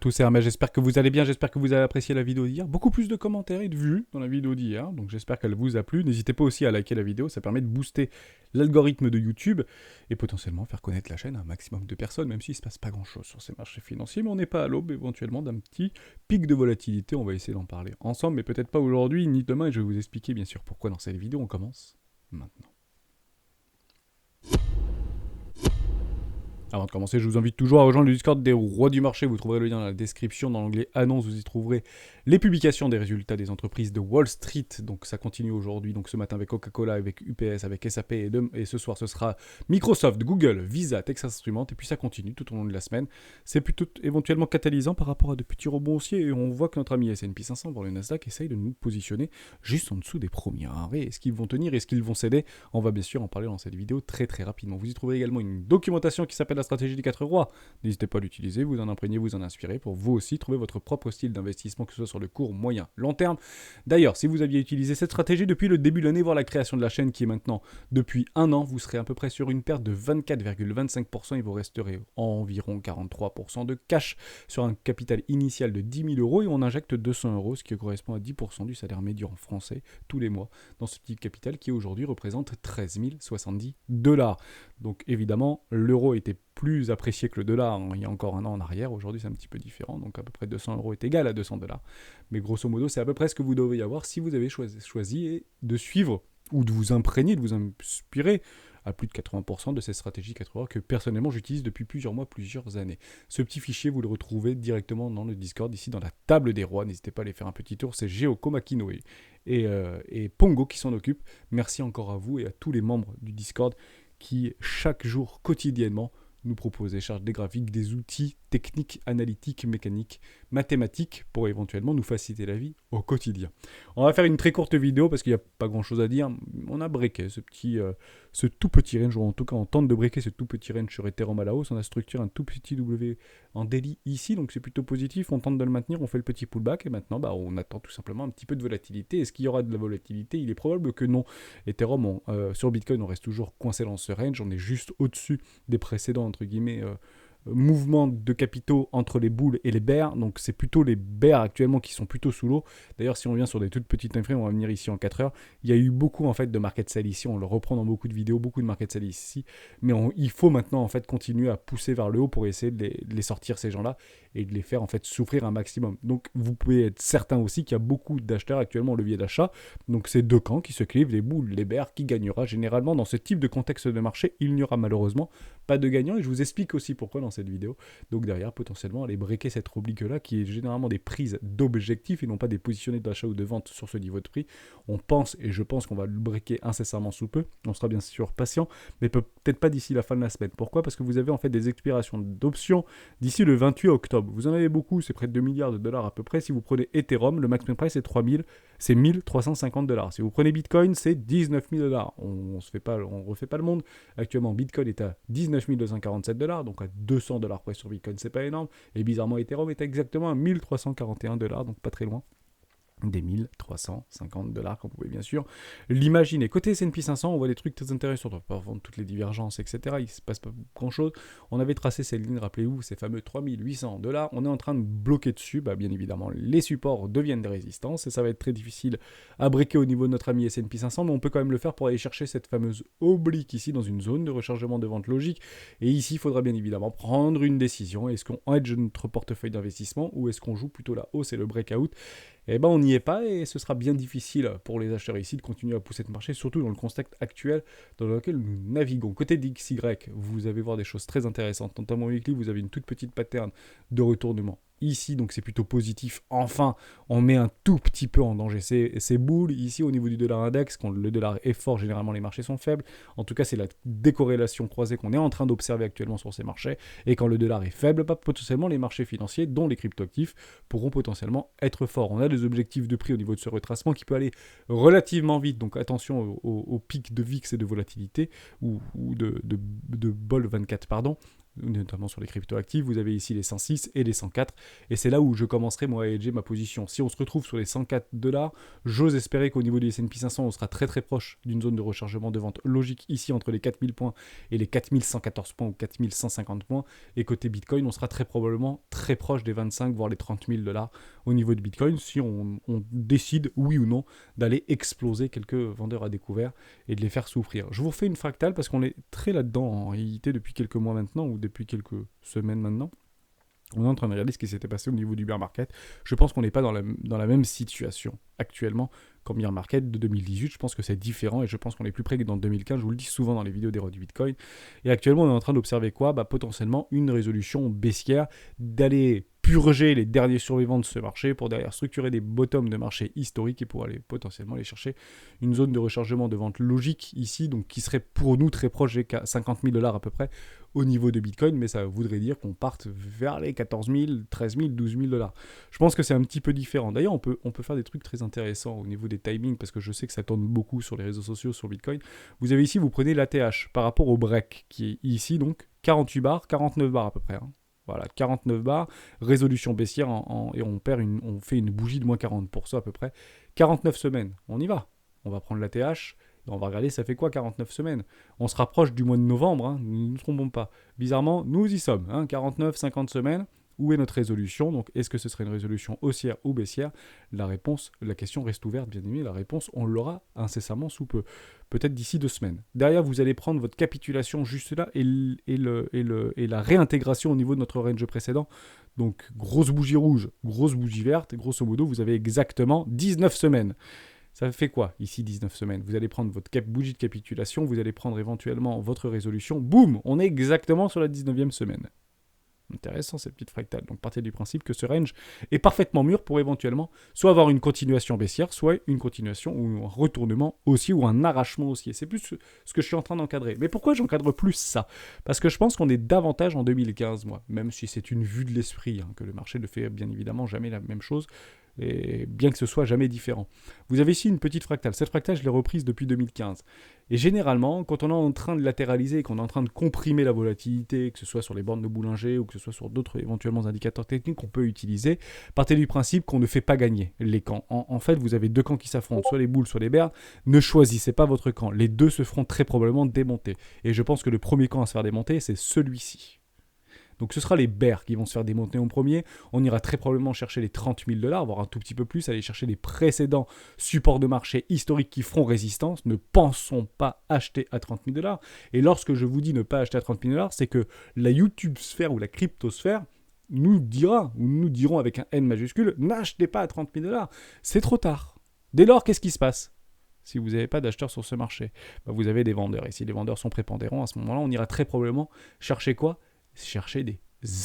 tous, c'est Hermès, j'espère que vous allez bien, j'espère que vous avez apprécié la vidéo d'hier. Beaucoup plus de commentaires et de vues dans la vidéo d'hier, donc j'espère qu'elle vous a plu. N'hésitez pas aussi à liker la vidéo, ça permet de booster l'algorithme de YouTube et potentiellement faire connaître la chaîne à un maximum de personnes, même s'il ne se passe pas grand-chose sur ces marchés financiers, mais on n'est pas à l'aube éventuellement d'un petit pic de volatilité, on va essayer d'en parler ensemble, mais peut-être pas aujourd'hui ni demain, et je vais vous expliquer bien sûr pourquoi dans cette vidéo. On commence maintenant. Avant de commencer, je vous invite toujours à rejoindre le Discord des rois du marché. Vous trouverez le lien dans la description. Dans l'onglet annonce, vous y trouverez les publications des résultats des entreprises de Wall Street. Donc ça continue aujourd'hui. Donc ce matin avec Coca-Cola, avec UPS, avec SAP et ce soir ce sera Microsoft, Google, Visa, Texas Instruments. Et puis ça continue tout au long de la semaine. C'est plutôt éventuellement catalysant par rapport à de petits rebonds haussiers. Et on voit que notre ami S&P 500, voire le Nasdaq, essaye de nous positionner juste en dessous des premiers. Est-ce qu'ils vont tenir? Est-ce qu'ils vont céder? On va bien sûr en parler dans cette vidéo très très rapidement. Vous y trouverez également une documentation qui s'appelle la stratégie des 4 rois. N'hésitez pas à l'utiliser, vous en imprégner, vous en inspirer pour vous aussi trouver votre propre style d'investissement, que ce soit sur le court, moyen, long terme. D'ailleurs, si vous aviez utilisé cette stratégie depuis le début de l'année, voire la création de la chaîne qui est maintenant depuis un an, vous serez à peu près sur une perte de 24,25% et vous resterez environ 43% de cash sur un capital initial de 10 000 euros et on injecte 200 euros, ce qui correspond à 10% du salaire médian français tous les mois dans ce petit capital qui aujourd'hui représente 13 070 $. Donc évidemment, l'euro était plus apprécié que le dollar il y a encore un an en arrière. Aujourd'hui, c'est un petit peu différent. Donc à peu près 200 euros est égal à 200 $. Mais grosso modo, c'est à peu près ce que vous devriez avoir si vous avez choisi de suivre ou de vous imprégner, de vous inspirer à plus de 80% de ces stratégies 4 heures que personnellement j'utilise depuis plusieurs mois, plusieurs années. Ce petit fichier, vous le retrouvez directement dans le Discord, ici dans la table des rois. N'hésitez pas à aller faire un petit tour. C'est Géo, Komakino et Pongo qui s'en occupent. Merci encore à vous et à tous les membres du Discord qui, chaque jour, quotidiennement, nous proposent des chartes, des graphiques, des outils techniques, analytiques, mécaniques, mathématiques pour éventuellement nous faciliter la vie au quotidien. On va faire une très courte vidéo parce qu'il n'y a pas grand chose à dire. On a breaké ce tout petit range, ou en tout cas on tente de breaker ce tout petit range sur Ethereum à la hausse. On a structuré un tout petit W en daily ici, donc c'est plutôt positif. On tente de le maintenir, on fait le petit pullback et maintenant on attend tout simplement un petit peu de volatilité. Est-ce qu'il y aura de la volatilité? Il est probable que non. Ethereum, sur Bitcoin, on reste toujours coincé dans ce range. On est juste au-dessus des précédents, entre guillemets, mouvement de capitaux entre les bulls et les bears, donc c'est plutôt les bears actuellement qui sont plutôt sous l'eau. D'ailleurs, si on vient sur des toutes petites timeframes, on va venir ici en 4 heures, il y a eu beaucoup en fait de market sell ici, on le reprend dans beaucoup de vidéos, beaucoup de market sell ici, mais il faut maintenant en fait continuer à pousser vers le haut pour essayer de les sortir ces gens-là et de les faire en fait souffrir un maximum. Donc vous pouvez être certain aussi qu'il y a beaucoup d'acheteurs actuellement au levier d'achat, donc c'est deux camps qui se clivent, les bulls, les bears, qui gagnera généralement dans ce type de contexte de marché. Il n'y aura malheureusement pas de gagnant et je vous explique aussi pourquoi dans cette vidéo. Donc derrière, potentiellement, aller breaker cette oblique-là qui est généralement des prises d'objectifs et non pas des positionnés d'achat ou de vente sur ce niveau de prix. On pense, et je pense qu'on va le breaker incessamment sous peu. On sera bien sûr patient, mais peut-être pas d'ici la fin de la semaine. Pourquoi? Parce que vous avez en fait des expirations d'options d'ici le 28 octobre. Vous en avez beaucoup, c'est près de 2 milliards de dollars à peu près. Si vous prenez Ethereum, le maximum price c'est 1350 $. Si vous prenez Bitcoin, c'est 19 000 $. On refait pas le monde. Actuellement, Bitcoin est à 19 247 $, donc à 200 $ près sur Bitcoin, c'est pas énorme. Et bizarrement, Ethereum est exactement à 1341 $, donc pas très loin des 1350 $, comme vous pouvez bien sûr l'imaginer. Côté S&P 500, on voit des trucs très intéressants. On va pas vendre toutes les divergences, etc. Il ne se passe pas grand-chose. On avait tracé ces lignes, rappelez-vous, ces fameux 3800 $. On est en train de bloquer dessus. Bien évidemment, les supports deviennent des résistances et ça va être très difficile à breaker au niveau de notre ami S&P 500, mais on peut quand même le faire pour aller chercher cette fameuse oblique ici dans une zone de rechargement de vente logique. Et ici, il faudra bien évidemment prendre une décision. Est-ce qu'on hedge notre portefeuille d'investissement ou est-ce qu'on joue plutôt la hausse et le breakout? On n'y est pas et ce sera bien difficile pour les acheteurs ici de continuer à pousser ce marché, surtout dans le contexte actuel dans lequel nous naviguons. Côté DXY, vous allez voir des choses très intéressantes, notamment weekly, vous avez une toute petite pattern de retournement ici, donc c'est plutôt positif. Enfin, on met un tout petit peu en danger ces boules. Ici, au niveau du dollar index, quand le dollar est fort, généralement les marchés sont faibles. En tout cas, c'est la décorrélation croisée qu'on est en train d'observer actuellement sur ces marchés. Et quand le dollar est faible, potentiellement les marchés financiers, dont les cryptoactifs, pourront potentiellement être forts. On a des objectifs de prix au niveau de ce retracement qui peut aller relativement vite. Donc attention au pic de VIX et de volatilité, ou de Bol 24, pardon. notamment sur les crypto-actifs. Vous avez ici les 106 et les 104. Et c'est là où je commencerai, moi, à hedger ma position. Si on se retrouve sur les 104 $, j'ose espérer qu'au niveau du S&P 500, on sera très très proche d'une zone de rechargement de vente logique ici entre les 4000 points et les 4114 points ou 4150 points. Et côté Bitcoin, on sera très probablement très proche des 25 voire les 30 000 $ au niveau de Bitcoin si on décide, oui ou non, d'aller exploser quelques vendeurs à découvert et de les faire souffrir. Je vous refais une fractale parce qu'on est très là-dedans en réalité depuis quelques mois maintenant ou depuis quelques semaines maintenant. On est en train de regarder ce qui s'était passé au niveau du bear market. Je pense qu'on n'est pas dans la même situation actuellement qu'en bear market de 2018. Je pense que c'est différent et je pense qu'on est plus près que dans 2015. Je vous le dis souvent dans les vidéos d'héros du Bitcoin. Et actuellement, on est en train d'observer quoi ? Potentiellement une résolution baissière, d'aller purger les derniers survivants de ce marché pour derrière structurer des bottoms de marché historiques et pour aller potentiellement aller chercher une zone de rechargement de vente logique ici, donc qui serait pour nous très proche des 50 000 $ à peu près au niveau de Bitcoin, mais ça voudrait dire qu'on parte vers les 14 000, 13 000, 12 000 $. Je pense que c'est un petit peu différent. D'ailleurs, on peut faire des trucs très intéressants au niveau des timings, parce que je sais que ça tourne beaucoup sur les réseaux sociaux, sur Bitcoin. Vous avez ici, vous prenez l'ATH par rapport au break, qui est ici, donc 48 bars, 49 bars à peu près. Voilà, 49 bars, résolution baissière, et on fait une bougie de moins 40% à peu près. 49 semaines, on y va. On va prendre l'ATH, on va regarder ça fait quoi 49 semaines. On se rapproche du mois de novembre, ne nous trompons pas. Bizarrement, nous y sommes, 49, 50 semaines. Où est notre résolution ? Donc, est-ce que ce serait une résolution haussière ou baissière ? La question reste ouverte, bien évidemment. La réponse, on l'aura incessamment sous peu. Peut-être d'ici 2 semaines. Derrière, vous allez prendre votre capitulation juste là et la réintégration au niveau de notre range précédent. Donc, grosse bougie rouge, grosse bougie verte. Grosso modo, vous avez exactement 19 semaines. Ça fait quoi, ici, 19 semaines ? Vous allez prendre votre bougie de capitulation, vous allez prendre éventuellement votre résolution. Boum ! On est exactement sur la 19e semaine. Intéressant cette petite fractale. Donc partez du principe que ce range est parfaitement mûr pour éventuellement soit avoir une continuation baissière, soit une continuation ou un retournement haussier ou un arrachement haussier. C'est plus ce que je suis en train d'encadrer. Mais pourquoi j'encadre plus ça ? Parce que je pense qu'on est davantage en 2015, moi, même si c'est une vue de l'esprit, que le marché ne fait bien évidemment jamais la même chose. Et bien que ce soit jamais différent. Vous avez ici une petite fractale. Cette fractale, je l'ai reprise depuis 2015. Et généralement, quand on est en train de latéraliser, qu'on est en train de comprimer la volatilité, que ce soit sur les bornes de Bollinger ou que ce soit sur d'autres éventuellement indicateurs techniques qu'on peut utiliser, partez du principe qu'on ne fait pas gagner les camps. En fait, vous avez 2 camps qui s'affrontent, soit les bulls, soit les bears. Ne choisissez pas votre camp. Les 2 se feront très probablement démonter. Et je pense que le premier camp à se faire démonter, c'est celui-ci. Donc ce sera les bears qui vont se faire démonter en premier. On ira très probablement chercher les 30 000 $, voire un tout petit peu plus, aller chercher les précédents supports de marché historiques qui feront résistance. Ne pensons pas acheter à 30 000 $. Et lorsque je vous dis ne pas acheter à 30 000 $, c'est que la YouTube sphère ou la cryptosphère nous dira, ou nous dirons avec un N majuscule, n'achetez pas à 30 000 $. C'est trop tard. Dès lors, qu'est-ce qui se passe ? Si vous n'avez pas d'acheteurs sur ce marché, vous avez des vendeurs. Et si les vendeurs sont prépondérants, à ce moment-là, on ira très probablement chercher quoi ? Chercher des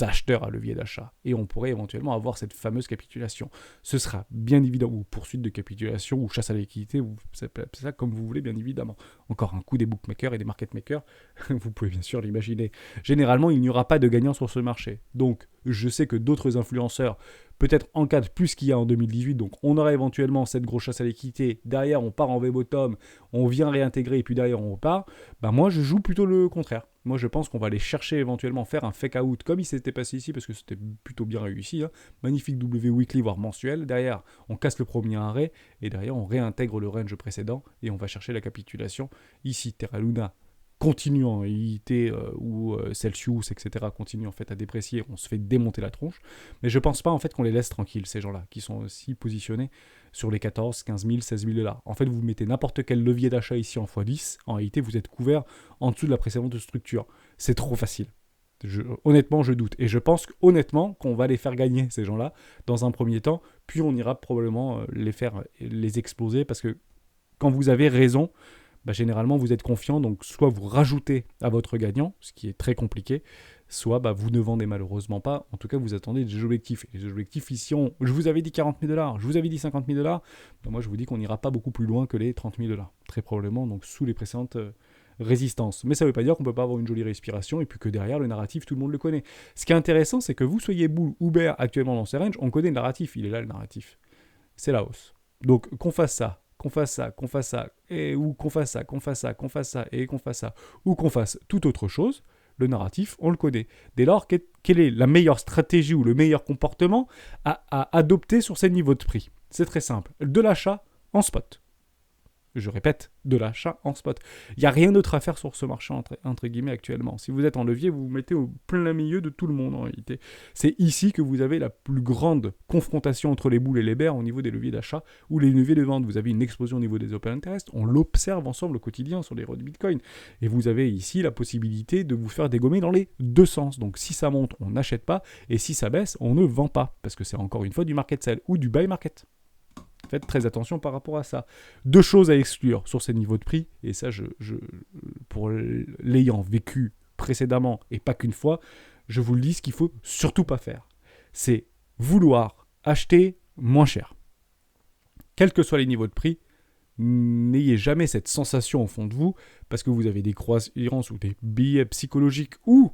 acheteurs à levier d'achat. Et on pourrait éventuellement avoir cette fameuse capitulation. Ce sera bien évidemment, ou poursuite de capitulation, ou chasse à la liquidité, ou c'est ça comme vous voulez, bien évidemment. Encore un coup des bookmakers et des market makers, vous pouvez bien sûr l'imaginer. Généralement, il n'y aura pas de gagnant sur ce marché. Donc, je sais que d'autres influenceurs peut-être encadrent plus qu'il y a en 2018, donc on aura éventuellement cette grosse chasse à la liquidité. Derrière, on part en V-bottom, on vient réintégrer, et puis derrière, on repart. Moi, je joue plutôt le contraire. Moi, je pense qu'on va aller chercher éventuellement faire un fake out comme il s'était passé ici, parce que c'était plutôt bien réussi. Magnifique W weekly, voire mensuel. Derrière, on casse le premier arrêt, et derrière, on réintègre le range précédent, et on va chercher la capitulation. Ici, Terra Luna continue en IIT ou Celsius, etc., continue en fait à déprécier, on se fait démonter la tronche. Mais je pense pas en fait qu'on les laisse tranquilles, ces gens-là, qui sont aussi positionnés sur les 14, 15 000, 16 000 $. En fait, vous mettez n'importe quel levier d'achat ici en x10, en réalité, vous êtes couvert en dessous de la précédente structure. C'est trop facile. Honnêtement, je doute. Et je pense honnêtement qu'on va les faire gagner, ces gens-là, dans un premier temps, puis on ira probablement les exploser, parce que quand vous avez raison, généralement vous êtes confiant, donc soit vous rajoutez à votre gagnant, ce qui est très compliqué, soit vous ne vendez malheureusement pas, en tout cas vous attendez des objectifs. Et les objectifs ici, je vous avais dit 40 000 $, je vous avais dit 50 000 $, moi je vous dis qu'on n'ira pas beaucoup plus loin que les 30 000 $, très probablement, donc sous les précédentes résistances. Mais ça ne veut pas dire qu'on ne peut pas avoir une jolie respiration, et puis que derrière le narratif, tout le monde le connaît. Ce qui est intéressant, c'est que vous soyez bull ou bear actuellement dans ces ranges, on connaît le narratif, il est là le narratif. C'est la hausse. Donc qu'on fasse ça, et ou qu'on fasse ça, et qu'on fasse ça, ou qu'on fasse toute autre chose, le narratif, on le connaît. Dès lors, quelle est la meilleure stratégie ou le meilleur comportement à adopter sur ces niveaux de prix? C'est très simple. De l'achat en spot. Je répète, de l'achat en spot. Il n'y a rien d'autre à faire sur ce marché, entre guillemets, actuellement. Si vous êtes en levier, vous vous mettez au plein milieu de tout le monde, en réalité. C'est ici que vous avez la plus grande confrontation entre les boules et les bears au niveau des leviers d'achat ou les leviers de vente. Vous avez une explosion au niveau des open interest. On l'observe ensemble au quotidien sur les roads Bitcoin. Et vous avez ici la possibilité de vous faire dégommer dans les deux sens. Donc si ça monte, on n'achète pas. Et si ça baisse, on ne vend pas. Parce que c'est encore une fois du market sell ou du buy market. Faites très attention par rapport à ça. Deux choses à exclure sur ces niveaux de prix, et ça, pour l'ayant vécu précédemment, et pas qu'une fois, je vous le dis, ce qu'il ne faut surtout pas faire, c'est vouloir acheter moins cher. Quels que soient les niveaux de prix, n'ayez jamais cette sensation au fond de vous, parce que vous avez des croyances ou des biais psychologiques ou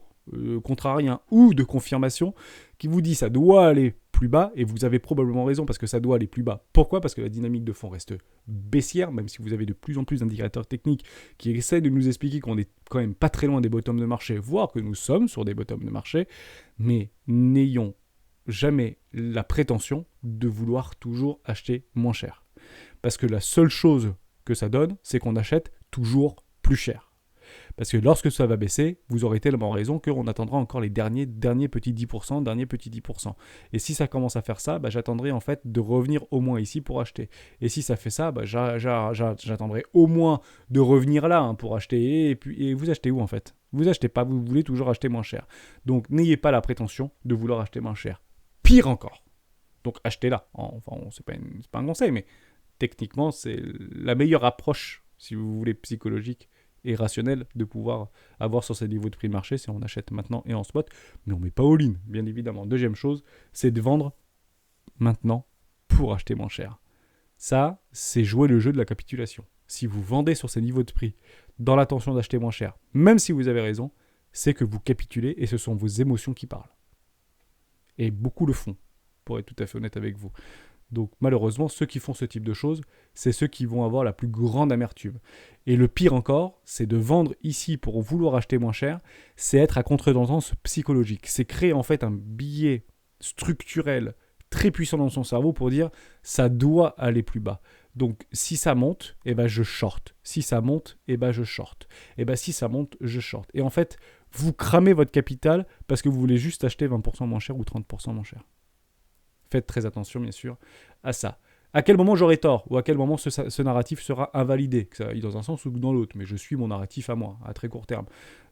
contrariens ou de confirmation qui vous dit ça doit aller plus bas, et vous avez probablement raison parce que ça doit aller plus bas. Pourquoi ? Parce que la dynamique de fond reste baissière, même si vous avez de plus en plus d'indicateurs techniques qui essaient de nous expliquer qu'on est quand même pas très loin des bottoms de marché, voire que nous sommes sur des bottoms de marché, mais n'ayons jamais la prétention de vouloir toujours acheter moins cher. Parce que la seule chose que ça donne, c'est qu'on achète toujours plus cher. Parce que lorsque ça va baisser, vous aurez tellement raison qu'on attendra encore les derniers petits 10%. Et si ça commence à faire ça, j'attendrai en fait de revenir au moins ici pour acheter. Et si ça fait ça, j'attendrai au moins de revenir là pour acheter. Et vous achetez où en fait ? Vous achetez pas, vous voulez toujours acheter moins cher. Donc n'ayez pas la prétention de vouloir acheter moins cher. Pire encore. Donc achetez là. Enfin, c'est pas un conseil, mais techniquement, c'est la meilleure approche, si vous voulez, psychologique et rationnel de pouvoir avoir sur ces niveaux de prix de marché si on achète maintenant et en spot, mais on ne met pas all-in, bien évidemment. Deuxième chose, c'est de vendre maintenant pour acheter moins cher. Ça, c'est jouer le jeu de la capitulation. Si vous vendez sur ces niveaux de prix dans l'intention d'acheter moins cher, même si vous avez raison, c'est que vous capitulez et ce sont vos émotions qui parlent. Et beaucoup le font, pour être tout à fait honnête avec vous. Donc malheureusement, ceux qui font ce type de choses, c'est ceux qui vont avoir la plus grande amertume. Et le pire encore, c'est de vendre ici pour vouloir acheter moins cher, c'est être à contre-tendance psychologique. C'est créer en fait un biais structurel très puissant dans son cerveau pour dire ça doit aller plus bas. Donc si ça monte, je short. Si ça monte, je short. Si ça monte, je short. Et en fait, vous cramez votre capital parce que vous voulez juste acheter 20% moins cher ou 30% moins cher. Faites très attention, bien sûr, à ça. À quel moment j'aurai tort ou à quel moment ce narratif sera invalidé, que ça aille dans un sens ou dans l'autre. Mais je suis mon narratif à moi, à très court terme.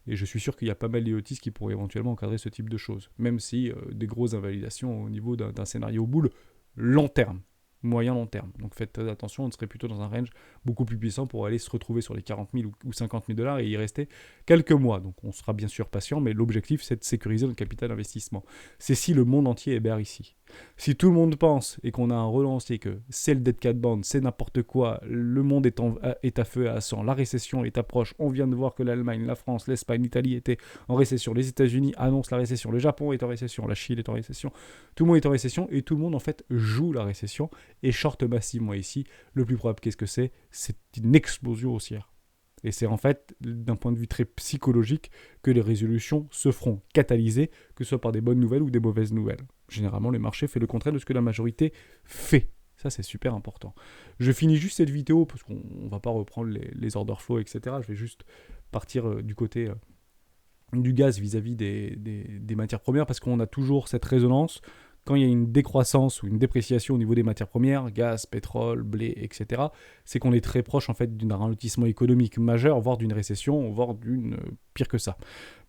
Et je suis sûr qu'il y a pas mal d'idiotistes qui pourraient éventuellement encadrer ce type de choses. Même si des grosses invalidations au niveau d'un scénario bull long terme. Moyen-long terme. Donc faites très attention, on serait plutôt dans un range beaucoup plus puissant pour aller se retrouver sur les 40 000 ou 50 000 $ et y rester quelques mois. Donc on sera bien sûr patient, mais l'objectif c'est de sécuriser notre capital d'investissement. C'est si le monde entier est bear ici. Si tout le monde pense et qu'on a un relancier que c'est le dead cat band, c'est n'importe quoi, le monde est à feu et à sang, la récession est approche, on vient de voir que l'Allemagne, la France, l'Espagne, l'Italie étaient en récession, les États-Unis annoncent la récession, le Japon est en récession, la Chine est en récession, tout le monde est en récession et tout le monde en fait joue la récession et short massivement ici. Le plus probable, qu'est-ce que c'est ? C'est une explosion haussière. Et c'est en fait, d'un point de vue très psychologique, que les résolutions se feront catalyser, que ce soit par des bonnes nouvelles ou des mauvaises nouvelles. Généralement, le marché fait le contraire de ce que la majorité fait. Ça, c'est super important. Je finis juste cette vidéo, parce qu'on ne va pas reprendre les order flow, etc. Je vais juste partir du côté du gaz vis-à-vis des matières premières, parce qu'on a toujours cette résonance. Quand il y a une décroissance ou une dépréciation au niveau des matières premières, gaz, pétrole, blé, etc., c'est qu'on est très proche en fait d'un ralentissement économique majeur, voire d'une récession, voire pire que ça.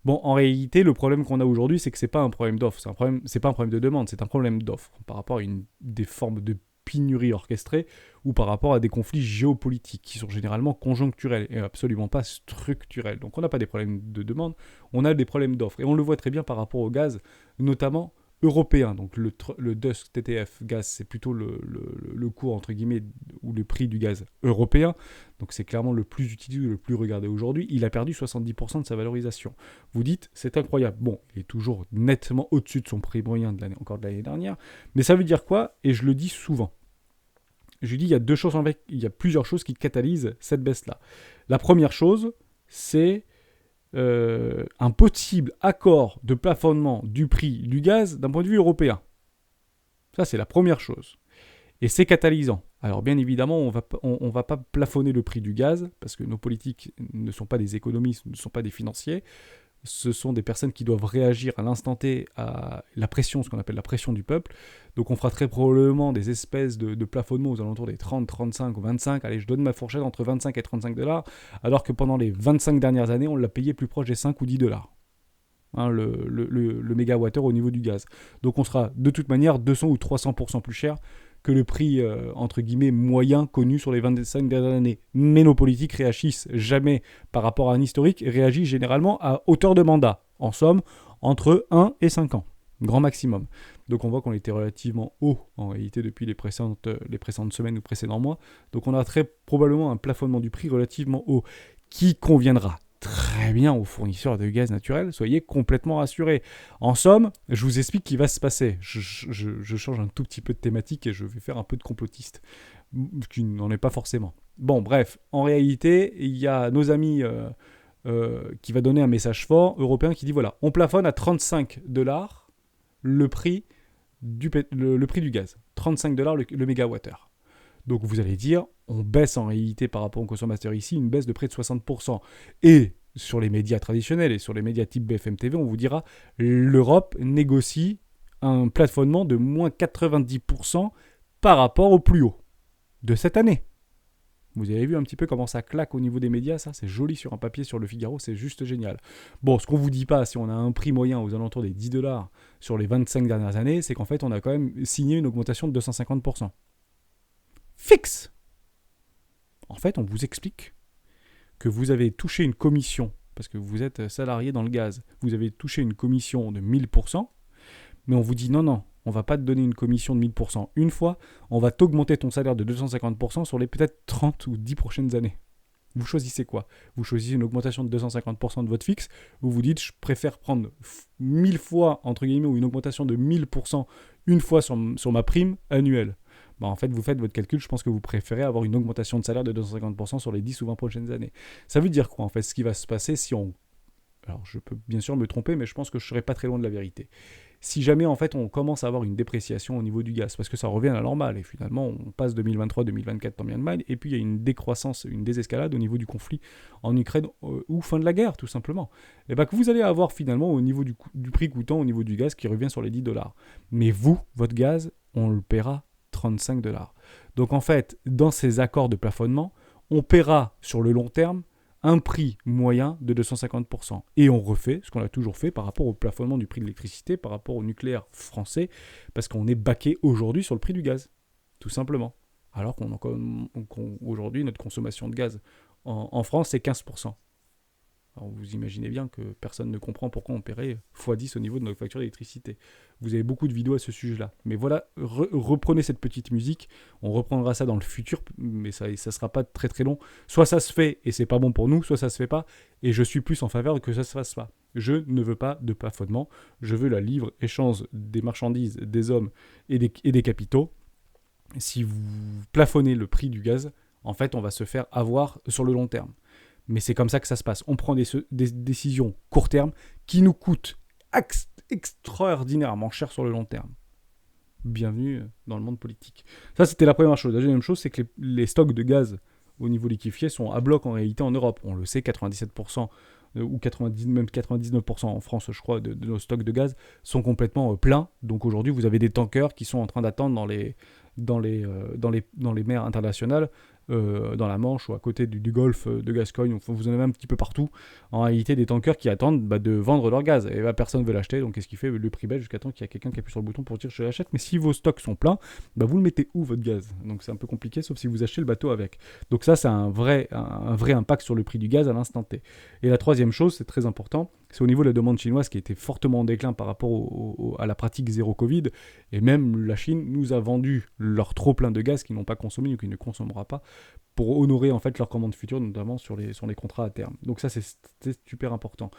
Bon, en réalité, le problème qu'on a aujourd'hui, c'est que c'est pas un problème d'offre, c'est pas un problème de demande, c'est un problème d'offre par rapport à des formes de pénurie orchestrée ou par rapport à des conflits géopolitiques qui sont généralement conjoncturels et absolument pas structurels. Donc on n'a pas des problèmes de demande, on a des problèmes d'offre. Et on le voit très bien par rapport au gaz, notamment européen. Donc le DUS TTF gaz, c'est plutôt le cours, entre guillemets, ou le prix du gaz européen. Donc c'est clairement le plus utilisé, le plus regardé aujourd'hui. Il a perdu 70% de sa valorisation. Vous dites, c'est incroyable. Bon, il est toujours nettement au-dessus de son prix moyen de l'année dernière. Mais ça veut dire quoi ? Et je le dis souvent. Je dis, il y a plusieurs choses qui catalysent cette baisse-là. La première chose, c'est un possible accord de plafonnement du prix du gaz d'un point de vue européen. Ça, c'est la première chose. Et c'est catalysant. Alors bien évidemment, on va pas plafonner le prix du gaz, parce que nos politiques ne sont pas des économistes, ne sont pas des financiers. Ce sont des personnes qui doivent réagir à l'instant T à la pression, ce qu'on appelle la pression du peuple. Donc on fera très probablement des espèces de plafonnements aux alentours des 30, 35 ou 25. Allez, je donne ma fourchette entre 25 et 35 $, alors que pendant les 25 dernières années, on l'a payé plus proche des 5 ou 10 $. Hein, le mégawattheure au niveau du gaz. Donc on sera de toute manière 200 ou 300% plus cher que le prix, entre guillemets, moyen connu sur les 25 dernières années. Mais nos politiques réagissent jamais par rapport à un historique, réagissent généralement à hauteur de mandat. En somme, entre 1 et 5 ans, grand maximum. Donc on voit qu'on était relativement haut, en réalité, depuis les précédentes semaines ou précédents mois. Donc on a très probablement un plafonnement du prix relativement haut, qui conviendra très bien aux fournisseurs de gaz naturel, soyez complètement rassurés. En somme, je vous explique ce qui va se passer. Je change un tout petit peu de thématique et je vais faire un peu de complotiste, qui n'en est pas forcément. Bon, bref, en réalité, il y a nos amis qui va donner un message fort européen qui dit voilà, on plafonne à 35 $ le prix du gaz. 35 $ le mégawattheure. Donc vous allez dire, on baisse en réalité par rapport au consommateur ici, une baisse de près de 60%. Et sur les médias traditionnels et sur les médias type BFM TV, on vous dira, l'Europe négocie un plafonnement de moins 90% par rapport au plus haut de cette année. Vous avez vu un petit peu comment ça claque au niveau des médias, ça c'est joli sur un papier sur le Figaro, c'est juste génial. Bon, ce qu'on vous dit pas, si on a un prix moyen aux alentours des 10 $ sur les 25 dernières années, c'est qu'en fait on a quand même signé une augmentation de 250%. Fixe. En fait, on vous explique que vous avez touché une commission, parce que vous êtes salarié dans le gaz, vous avez touché une commission de 1000%, mais on vous dit non, on va pas te donner une commission de 1000% une fois, on va t'augmenter ton salaire de 250% sur les peut-être 30 ou 10 prochaines années. Vous choisissez quoi ? Vous choisissez une augmentation de 250% de votre fixe, ou vous dites je préfère prendre 1000 fois, entre guillemets, ou une augmentation de 1000% une fois sur ma prime annuelle. Bah en fait, vous faites votre calcul, je pense que vous préférez avoir une augmentation de salaire de 250% sur les 10 ou 20 prochaines années. Ça veut dire quoi en fait ? Ce qui va se passer si on... Alors je peux bien sûr me tromper, mais je pense que je ne serai pas très loin de la vérité. Si jamais en fait on commence à avoir une dépréciation au niveau du gaz, parce que ça revient à la normale, et finalement on passe 2023-2024 tant bien de mal, et puis il y a une décroissance, une désescalade au niveau du conflit en Ukraine, ou fin de la guerre tout simplement, et bien que vous allez avoir finalement au niveau du prix coûtant au niveau du gaz qui revient sur les 10 $. Mais vous, votre gaz, on le paiera 35 $. Donc en fait, dans ces accords de plafonnement, on paiera sur le long terme un prix moyen de 250%. Et on refait ce qu'on a toujours fait par rapport au plafonnement du prix de l'électricité, par rapport au nucléaire français, parce qu'on est baqué aujourd'hui sur le prix du gaz, tout simplement. Alors qu'aujourd'hui, notre consommation de gaz en France, c'est 15%. Alors vous imaginez bien que personne ne comprend pourquoi on paierait x10 au niveau de notre facture d'électricité. Vous avez beaucoup de vidéos à ce sujet-là. Mais voilà, reprenez cette petite musique. On reprendra ça dans le futur, mais ça ne sera pas très très long. Soit ça se fait et c'est pas bon pour nous, soit ça se fait pas. Et je suis plus en faveur que ça se fasse pas. Je ne veux pas de plafonnement. Je veux la libre-échange des marchandises, des hommes et des capitaux. Si vous plafonnez le prix du gaz, en fait, on va se faire avoir sur le long terme. Mais c'est comme ça que ça se passe. On prend des décisions court terme qui nous coûtent extraordinairement cher sur le long terme. Bienvenue dans le monde politique. Ça, c'était la première chose. La deuxième chose, c'est que les stocks de gaz au niveau liquéfié sont à bloc en réalité en Europe. On le sait, 97% ou 90, même 99% en France, je crois, de nos stocks de gaz sont complètement pleins. Donc aujourd'hui, vous avez des tankers qui sont en train d'attendre dans les mers internationales, dans la Manche ou à côté du golfe de Gascogne. Enfin, vous en avez un petit peu partout. En réalité, des tankers qui attendent de vendre leur gaz. Et personne ne veut l'acheter, donc qu'est-ce qu'il fait ? Le prix baisse jusqu'à temps qu'il y a quelqu'un qui appuie sur le bouton pour dire je l'achète. Mais si vos stocks sont pleins, vous le mettez où votre gaz ? Donc c'est un peu compliqué, sauf si vous achetez le bateau avec. Donc ça, c'est un vrai impact sur le prix du gaz à l'instant T. Et la troisième chose, c'est très important, c'est au niveau de la demande chinoise qui était fortement en déclin par rapport à la pratique zéro Covid. Et même la Chine nous a vendu leur trop plein de gaz qu'ils n'ont pas consommé ou qu'ils ne consommera pas pour honorer en fait leurs commandes futures, notamment sur les contrats à terme. Donc ça, c'est super important.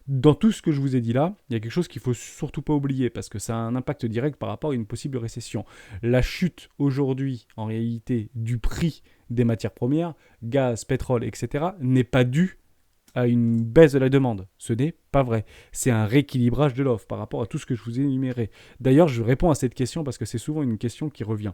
Dans tout ce que je vous ai dit là, il y a quelque chose qu'il ne faut surtout pas oublier, parce que ça a un impact direct par rapport à une possible récession. La chute aujourd'hui, en réalité, du prix des matières premières, gaz, pétrole, etc., n'est pas due à une baisse de la demande. Ce n'est pas vrai. C'est un rééquilibrage de l'offre par rapport à tout ce que je vous ai énuméré. D'ailleurs, je réponds à cette question parce que c'est souvent une question qui revient.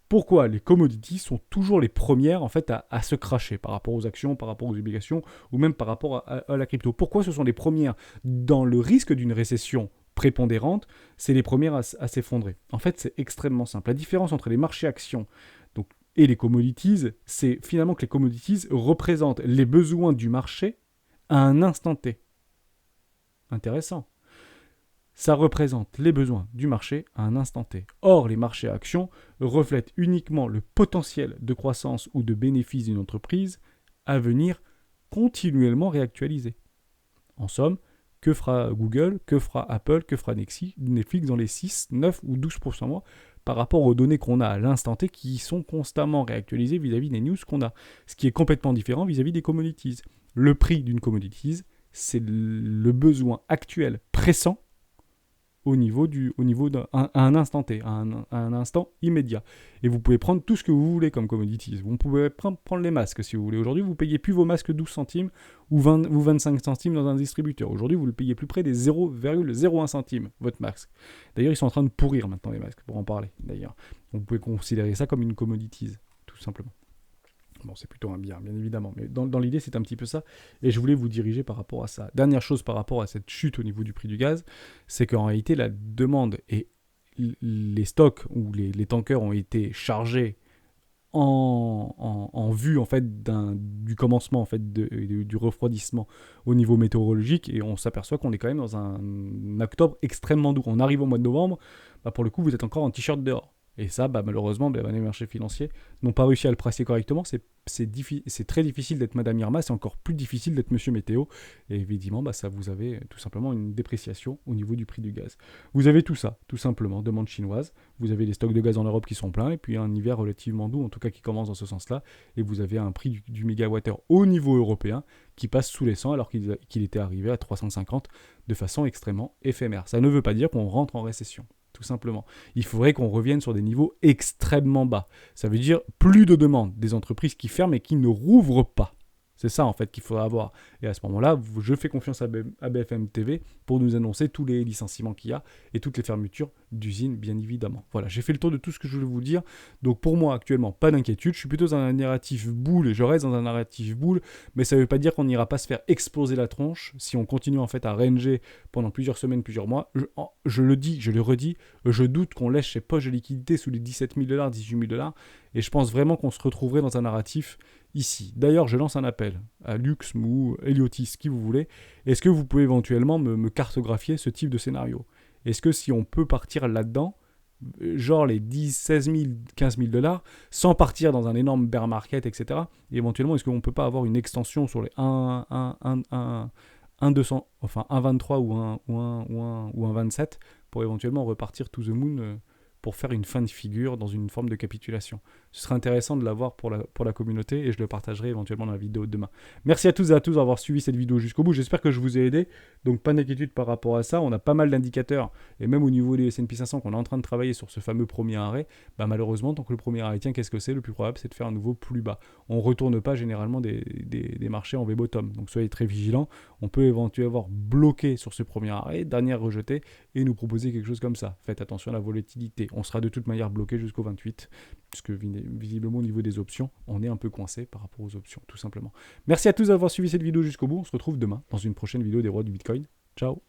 Pourquoi les commodities sont toujours les premières en fait à se cracher par rapport aux actions, par rapport aux obligations ou même par rapport à la crypto? Pourquoi ce sont les premières dans le risque d'une récession prépondérante, c'est les premières à s'effondrer? En fait, c'est extrêmement simple. La différence entre les marchés actions donc, et les commodities, c'est finalement que les commodities représentent les besoins du marché à un instant T. Intéressant. Ça représente les besoins du marché à un instant T. Or, les marchés actions reflètent uniquement le potentiel de croissance ou de bénéfice d'une entreprise à venir continuellement réactualiser. En somme, que fera Google, que fera Apple, que fera Netflix dans les 6, 9 ou 12 prochains mois par rapport aux données qu'on a à l'instant T qui sont constamment réactualisées vis-à-vis des news qu'on a. Ce qui est complètement différent vis-à-vis des commodities. Le prix d'une commodities, c'est le besoin actuel pressant au niveau d'un un instant T, à un instant immédiat. Et vous pouvez prendre tout ce que vous voulez comme commodities. Vous pouvez prendre les masques si vous voulez. Aujourd'hui, vous ne payez plus vos masques 12 centimes ou 25 centimes dans un distributeur. Aujourd'hui, vous le payez plus près des 0,01 centimes, votre masque. D'ailleurs, ils sont en train de pourrir maintenant les masques, pour en parler d'ailleurs. Donc, vous pouvez considérer ça comme une commodities, tout simplement. Bon, c'est plutôt un bien évidemment, mais dans l'idée, c'est un petit peu ça, et je voulais vous diriger par rapport à ça. Dernière chose par rapport à cette chute au niveau du prix du gaz, c'est qu'en réalité, la demande et les stocks ou les tankers ont été chargés en vue en fait du commencement en fait du refroidissement au niveau météorologique, et on s'aperçoit qu'on est quand même dans un octobre extrêmement doux. On arrive au mois de novembre, bah pour le coup, vous êtes encore en t-shirt dehors. Et ça, bah, malheureusement, bah, les marchés financiers n'ont pas réussi à le pricer correctement. C'est très difficile d'être Madame Irma, c'est encore plus difficile d'être Monsieur Météo. Et évidemment, bah, ça vous avez tout simplement une dépréciation au niveau du prix du gaz. Vous avez tout ça, tout simplement, demande chinoise. Vous avez les stocks de gaz en Europe qui sont pleins, et puis un hiver relativement doux, en tout cas qui commence dans ce sens-là. Et vous avez un prix du mégawattheure au niveau européen qui passe sous les 100 alors qu'il était arrivé à 350 de façon extrêmement éphémère. Ça ne veut pas dire qu'on rentre en récession. Tout simplement. Il faudrait qu'on revienne sur des niveaux extrêmement bas. Ça veut dire plus de demandes, des entreprises qui ferment et qui ne rouvrent pas. C'est ça en fait qu'il faudra avoir. Et à ce moment-là, je fais confiance à BFM TV pour nous annoncer tous les licenciements qu'il y a et toutes les fermetures d'usines, bien évidemment. Voilà, j'ai fait le tour de tout ce que je voulais vous dire. Donc pour moi, actuellement, pas d'inquiétude. Je suis plutôt dans un narratif boule, je reste dans un narratif boule, mais ça ne veut pas dire qu'on n'ira pas se faire exploser la tronche si on continue en fait à ranger pendant plusieurs semaines, plusieurs mois. Je le dis, je le redis, je doute qu'on lèche ses poches de liquidité sous les 17 000 $, 18 000 $, et je pense vraiment qu'on se retrouverait dans un narratif ici. D'ailleurs, je lance un appel à Lux, Mou, Eliotis, qui vous voulez. Est-ce que vous pouvez éventuellement me cartographier ce type de scénario? Est-ce que si on peut partir là-dedans, genre les 10, 16 000, 15 000 $, sans partir dans un énorme bear market, etc., et éventuellement, est-ce qu'on ne peut pas avoir une extension sur les 1,200, enfin 1,23 ou 1,27 pour éventuellement repartir to the moon pour faire une fin de figure dans une forme de capitulation. Ce serait intéressant de l'avoir pour la communauté, et je le partagerai éventuellement dans la vidéo de demain. Merci à tous et à tous d'avoir suivi cette vidéo jusqu'au bout. J'espère que je vous ai aidé. Donc pas d'inquiétude par rapport à ça. On a pas mal d'indicateurs, et même au niveau des S&P 500 qu'on est en train de travailler sur ce fameux premier arrêt. Bah, malheureusement, tant que le premier arrêt tient, qu'est-ce que c'est? Le plus probable, c'est de faire un nouveau plus bas. On ne retourne pas généralement des marchés en V-bottom. Donc soyez très vigilants. On peut éventuellement avoir bloqué sur ce premier arrêt, dernière rejetée, et nous proposer quelque chose comme ça. Faites attention à la volatilité. On sera de toute manière bloqué jusqu'au 28, puisque visiblement au niveau des options, on est un peu coincé par rapport aux options, tout simplement. Merci à tous d'avoir suivi cette vidéo jusqu'au bout. On se retrouve demain dans une prochaine vidéo des rois du Bitcoin. Ciao.